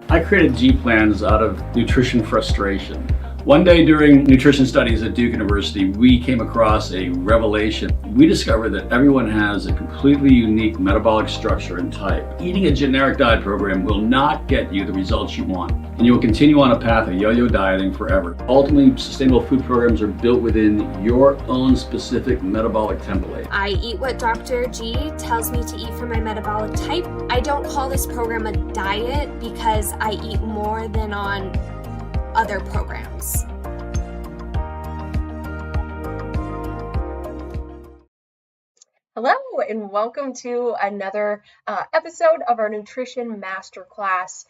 I created G-plans out of nutrition frustration. One day during nutrition studies at Duke University, we came across a revelation. We discovered that everyone has a completely unique metabolic structure and type. Eating a generic diet program will not get you the results you want, and you will continue on a path of yo-yo dieting forever. Ultimately, sustainable food programs are built within your own specific metabolic template. I eat what Dr. G tells me to eat for my metabolic type. I don't call this program a diet because I eat more than on other programs. Hello and welcome to another episode of our Nutrition Masterclass.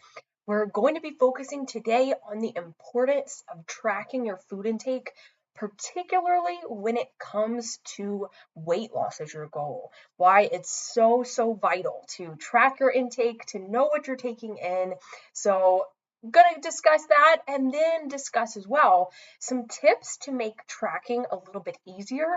We're going to be focusing today on the importance of tracking your food intake, particularly when it comes to weight loss as your goal. Why it's so vital to track your intake, to know what you're taking in. So going to discuss that and then discuss as well some tips to make tracking a little bit easier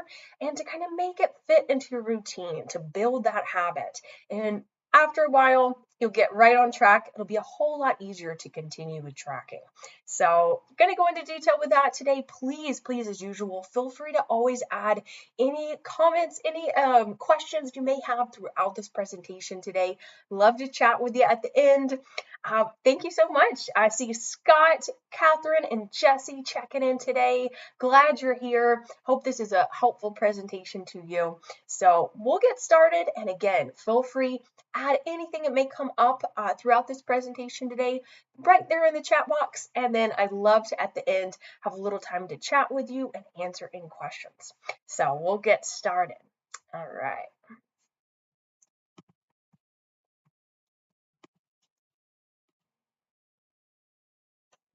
and to kind of make it fit into your routine, to build that habit. And after a while, you'll get right on track. It'll be a whole lot easier to continue with tracking. So I'm going to go into detail with that today. Please, as usual, feel free to always add any comments, any questions you may have throughout this presentation today. Love to chat with you at the end. Thank you so much. I see Scott, Catherine, and Jesse checking in today. Glad you're here. Hope this is a helpful presentation to you. So we'll get started. And again, feel free, add anything that may come up throughout this presentation today, right there in the chat box. And then I'd love to, at the end, have a little time to chat with you and answer any questions. So we'll get started. All right.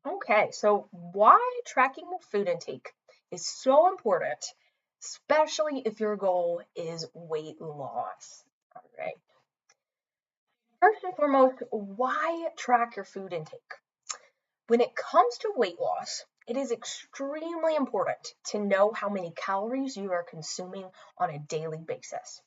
Okay, so why tracking your food intake is so important, especially if your goal is weight loss. All right. First and foremost, why track your food intake? When it comes to weight loss, it is extremely important to know how many calories you are consuming on a daily basis.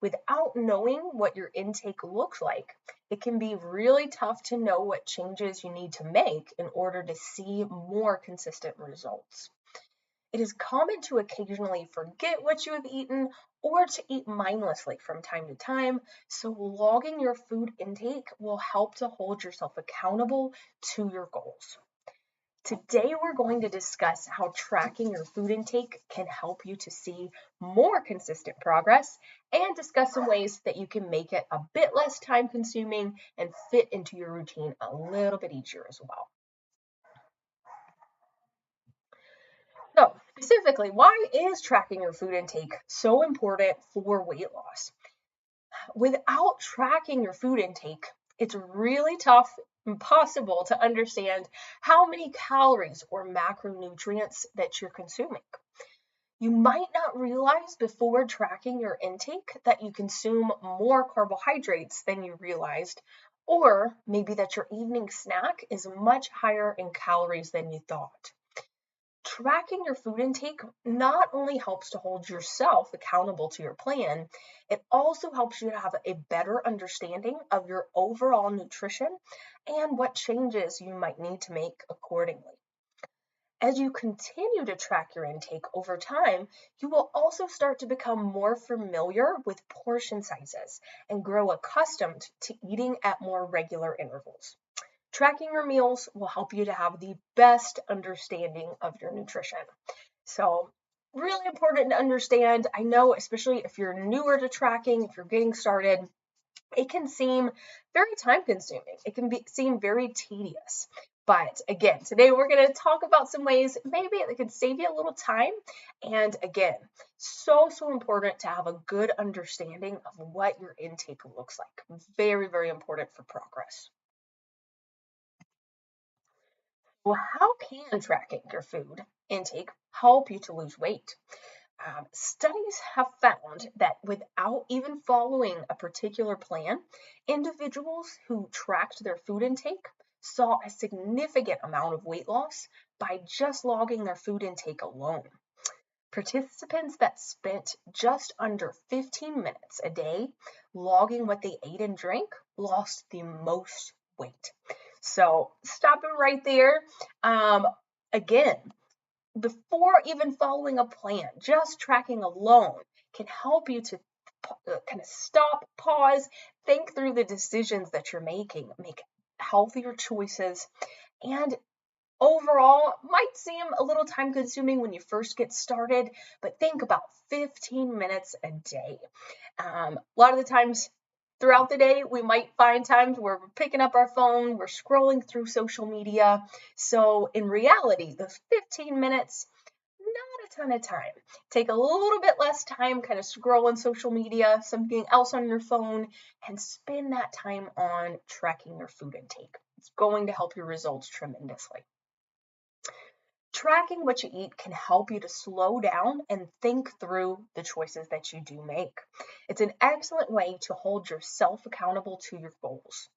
Without knowing what your intake looks like, it can be really tough to know what changes you need to make in order to see more consistent results. It is common to occasionally forget what you have eaten or to eat mindlessly from time to time, so logging your food intake will help to hold yourself accountable to your goals. Today, we're going to discuss how tracking your food intake can help you to see more consistent progress and discuss some ways that you can make it a bit less time consuming and fit into your routine a little bit easier as well. So specifically, why is tracking your food intake so important for weight loss? Without tracking your food intake, it's really tough, impossible to understand how many calories or macronutrients that you're consuming. You might not realize before tracking your intake that you consume more carbohydrates than you realized, or maybe that your evening snack is much higher in calories than you thought. Tracking your food intake not only helps to hold yourself accountable to your plan, it also helps you to have a better understanding of your overall nutrition and what changes you might need to make accordingly. As you continue to track your intake over time, you will also start to become more familiar with portion sizes and grow accustomed to eating at more regular intervals. Tracking your meals will help you to have the best understanding of your nutrition. So, really important to understand. I know, especially if you're newer to tracking, if you're getting started, it can seem very time consuming. It can seem very tedious. But again, today we're going to talk about some ways maybe that could save you a little time. And again, so important to have a good understanding of what your intake looks like. Very important for progress. Well, how can tracking your food intake help you to lose weight? Studies have found that without even following a particular plan, individuals who tracked their food intake saw a significant amount of weight loss by just logging their food intake alone. Participants that spent just under 15 minutes a day logging what they ate and drank lost the most weight. So stopping right there. Again, before even following a plan, just tracking alone can help you to kind of stop, pause, think through the decisions that you're making, make healthier choices, and overall might seem a little time consuming when you first get started, but think about 15 minutes a day. A lot of the times throughout the day, we might find times where we're picking up our phone, we're scrolling through social media. So in reality, those 15 minutes, not a ton of time. Take a little bit less time kind of scrolling social media, something else on your phone, and spend that time on tracking your food intake. It's going to help your results tremendously. Tracking what you eat can help you to slow down and think through the choices that you do make. It's an excellent way to hold yourself accountable to your goals.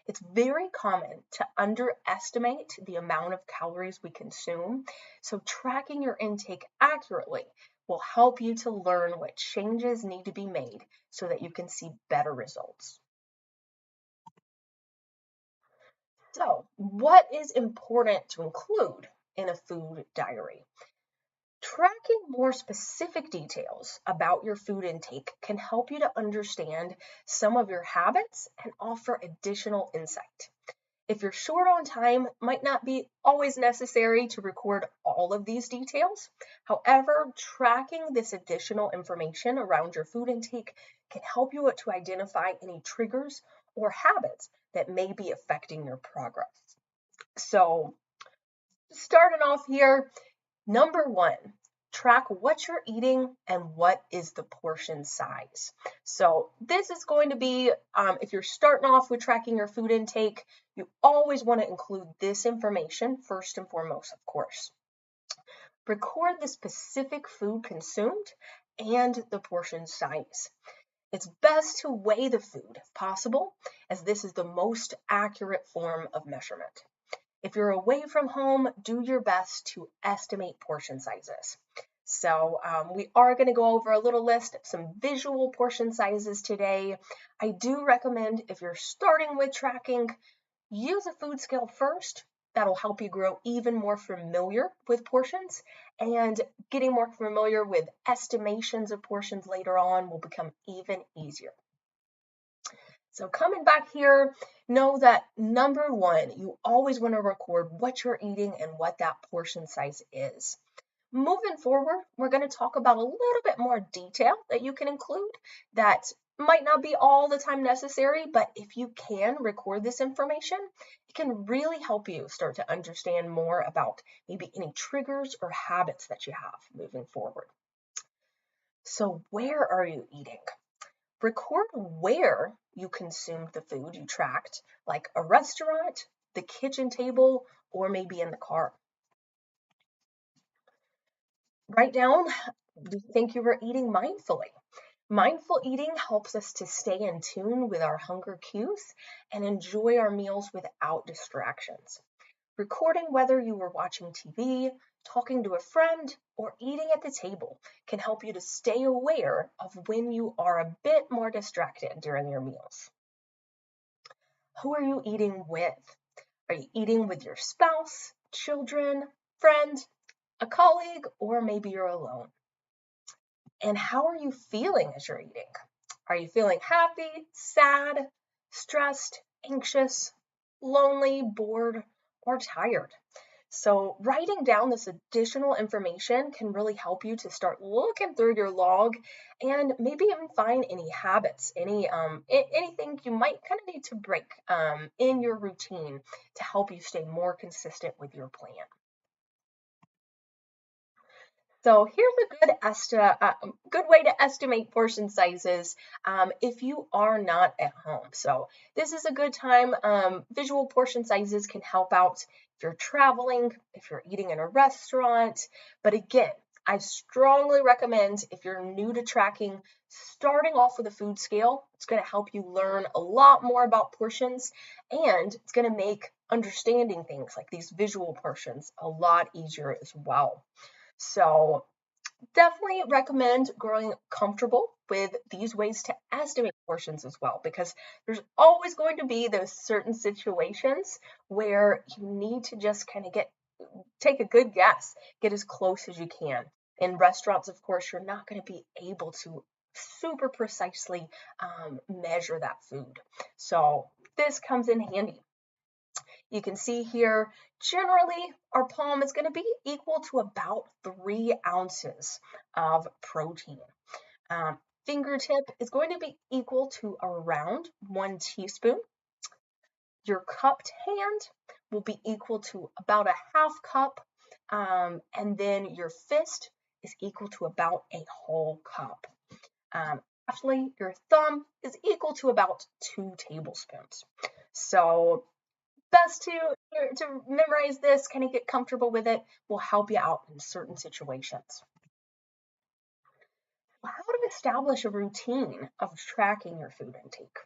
It's very common to underestimate the amount of calories we consume, so tracking your intake accurately will help you to learn what changes need to be made so that you can see better results. So, what is important to include in a food diary? Tracking more specific details about your food intake can help you to understand some of your habits and offer additional insight. If you're short on time, it might not be always necessary to record all of these details. However, tracking this additional information around your food intake can help you to identify any triggers or habits that may be affecting your progress. So, starting off here, number 1, track what you're eating and what is the portion size. So this is going to be, if you're starting off with tracking your food intake, you always want to include this information first and foremost, of course. Record the specific food consumed and the portion size. It's best to weigh the food if possible, as this is the most accurate form of measurement. If you're away from home, do your best to estimate portion sizes. So we are going to go over a little list of some visual portion sizes today. I do recommend if you're starting with tracking, use a food scale first. That'll help you grow even more familiar with portions, and getting more familiar with estimations of portions later on will become even easier. So coming back here, know that number 1, you always want to record what you're eating and what that portion size is. Moving forward, we're going to talk about a little bit more detail that you can include that might not be all the time necessary, but if you can record this information, it can really help you start to understand more about maybe any triggers or habits that you have moving forward. So where are you eating? Record where you consumed the food you tracked, like a restaurant, the kitchen table, or maybe in the car. Write down, do you think you were eating mindfully? Mindful eating helps us to stay in tune with our hunger cues and enjoy our meals without distractions. Recording whether you were watching TV, talking to a friend, or eating at the table can help you to stay aware of when you are a bit more distracted during your meals. Who are you eating with? Are you eating with your spouse, children, friend, a colleague, or maybe you're alone? And how are you feeling as you're eating? Are you feeling happy, sad, stressed, anxious, lonely, bored, or tired? So writing down this additional information can really help you to start looking through your log and maybe even find any habits, anything you might kind of need to break in your routine to help you stay more consistent with your plan. So here's a good way to estimate portion sizes if you are not at home. So this is a good time. Visual portion sizes can help out if you're traveling, if you're eating in a restaurant. But again, I strongly recommend if you're new to tracking, starting off with a food scale. It's going to help you learn a lot more about portions, and it's going to make understanding things like these visual portions a lot easier as well. So definitely recommend growing comfortable with these ways to estimate portions as well, because there's always going to be those certain situations where you need to just kind of take a good guess, get as close as you can. In restaurants, of course, you're not going to be able to super precisely measure that food. So this comes in handy. You can see here, generally, our palm is going to be equal to about 3 ounces of protein. Fingertip is going to be equal to around 1 teaspoon. Your cupped hand will be equal to about a half cup, and then your fist is equal to about a whole cup. Actually, your thumb is equal to about 2 tablespoons. So best to memorize this, kind of get comfortable with it, will help you out in certain situations. How to establish a routine of tracking your food intake.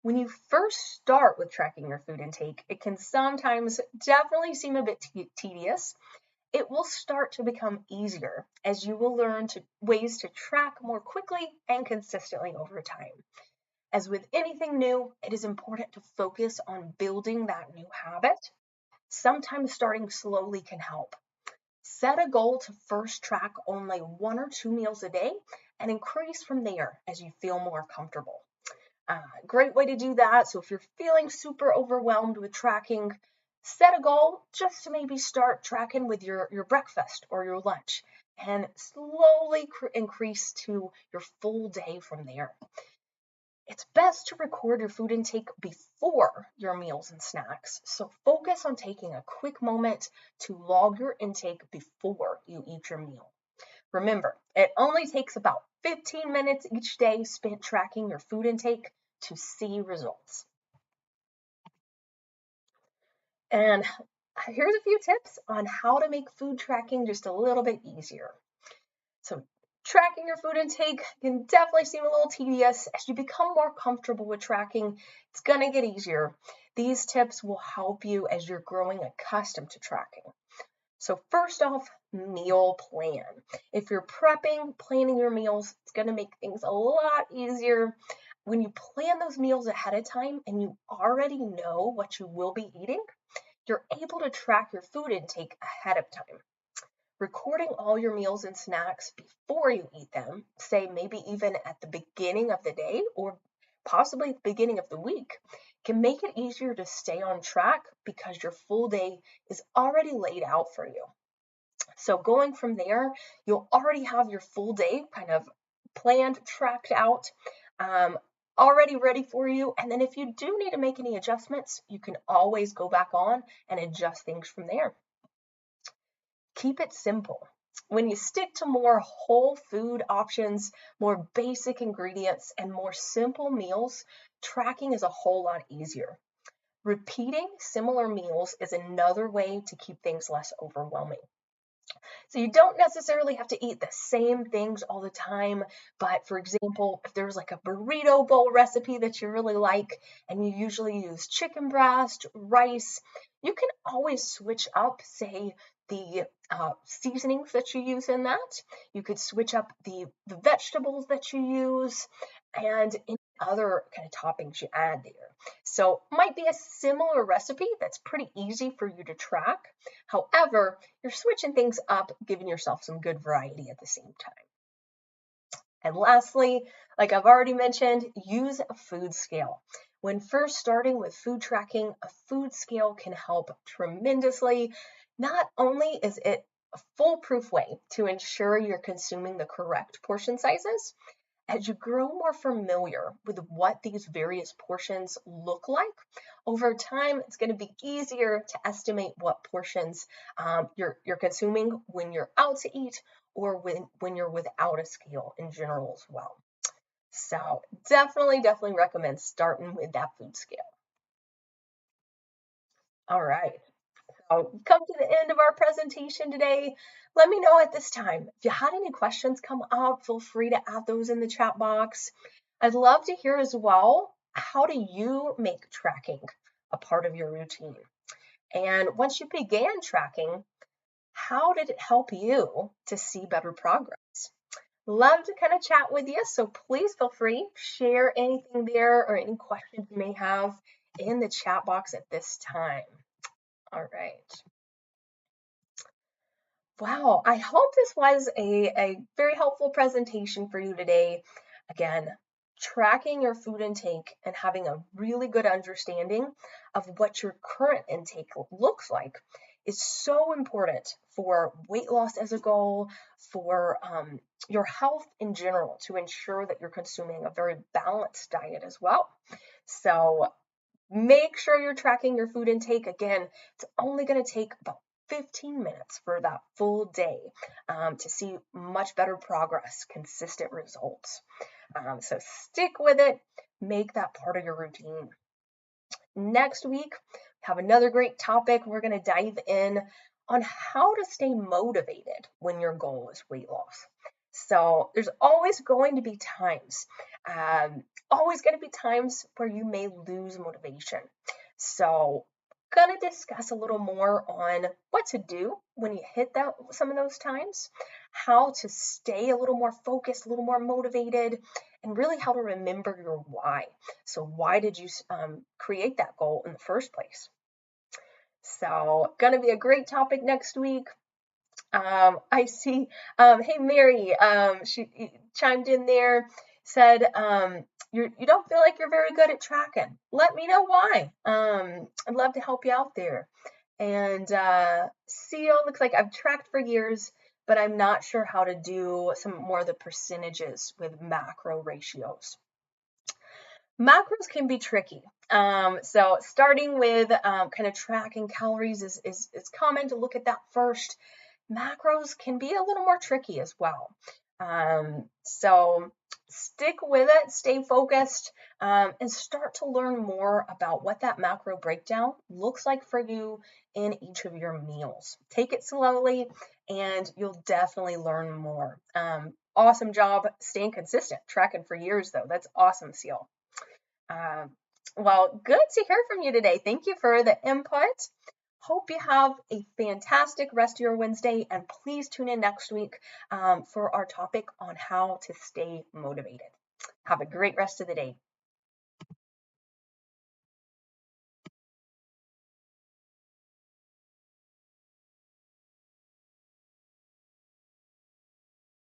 When you first start with tracking your food intake, it can sometimes definitely seem a bit tedious. It will start to become easier as you will learn ways to track more quickly and consistently over time. As with anything new, it is important to focus on building that new habit. Sometimes starting slowly can help. Set a goal to first track only 1 or 2 meals a day and increase from there as you feel more comfortable. Great way to do that. So if you're feeling super overwhelmed with tracking, set a goal just to maybe start tracking with your breakfast or your lunch and slowly increase to your full day from there. It's best to record your food intake before your meals and snacks. So focus on taking a quick moment to log your intake before you eat your meal. Remember, it only takes about 15 minutes each day spent tracking your food intake to see results. And here's a few tips on how to make food tracking just a little bit easier. So tracking your food intake can definitely seem a little tedious. As you become more comfortable with tracking, it's going to get easier. These tips will help you as you're growing accustomed to tracking. So first off, meal plan. If you're planning your meals, it's going to make things a lot easier. When you plan those meals ahead of time and you already know what you will be eating, you're able to track your food intake ahead of time. Recording all your meals and snacks before you eat them, say maybe even at the beginning of the day or possibly the beginning of the week, can make it easier to stay on track because your full day is already laid out for you. So going from there, you'll already have your full day kind of planned, tracked out, already ready for you. And then if you do need to make any adjustments, you can always go back on and adjust things from there. Keep it simple. When you stick to more whole food options, more basic ingredients, and more simple meals, tracking is a whole lot easier. Repeating similar meals is another way to keep things less overwhelming. So you don't necessarily have to eat the same things all the time, but for example, if there's like a burrito bowl recipe that you really like and you usually use chicken breast, rice, you can always switch up, say, the seasonings that you use in that. You could switch up the vegetables that you use and any other kind of toppings you add there. So might be a similar recipe that's pretty easy for you to track. However, you're switching things up, giving yourself some good variety at the same time. And lastly, like I've already mentioned, use a food scale. When first starting with food tracking, a food scale can help tremendously. Not only is it a foolproof way to ensure you're consuming the correct portion sizes, as you grow more familiar with what these various portions look like, over time, it's going to be easier to estimate what portions you're consuming when you're out to eat or when you're without a scale in general as well. So definitely recommend starting with that food scale. All right. So come to the end of our presentation today. Let me know at this time if you had any questions come up, feel free to add those in the chat box. I'd love to hear as well, how do you make tracking a part of your routine? And once you began tracking, How did it help you to see better progress? Love to kind of chat with you, so please feel free, share anything there or any questions you may have in the chat box at this time. All right. Wow, I hope this was a very helpful presentation for you today. Again, tracking your food intake and having a really good understanding of what your current intake looks like is so important for weight loss as a goal, for your health in general, to ensure that you're consuming a very balanced diet as well. So make sure you're tracking your food intake. Again, it's only going to take about 15 minutes for that full day to see much better progress, consistent results. So stick with it, make that part of your routine. Next week, we have another great topic. We're going to dive in on how to stay motivated when your goal is weight loss. So there's always going to be times where you may lose motivation. So gonna discuss a little more on what to do when you hit some of those times, how to stay a little more focused, a little more motivated, and really how to remember your why. So why did you create that goal in the first place? So gonna be a great topic next week. I see, hey, Mary, she chimed in there, said, you don't feel like you're very good at tracking. Let me know why. I'd love to help you out there. And Seal, looks like I've tracked for years, but I'm not sure how to do some more of the percentages with macro ratios. Macros can be tricky. So starting with kind of tracking calories is common to look at that first. Macros can be a little more tricky as well. So stick with it, stay focused, and start to learn more about what that macro breakdown looks like for you in each of your meals. Take it slowly, and you'll definitely learn more. Awesome job staying consistent, tracking for years though. That's awesome, Seal. Well, good to hear from you today. Thank you for the input. Hope you have a fantastic rest of your Wednesday, and please tune in next week for our topic on how to stay motivated. Have a great rest of the day.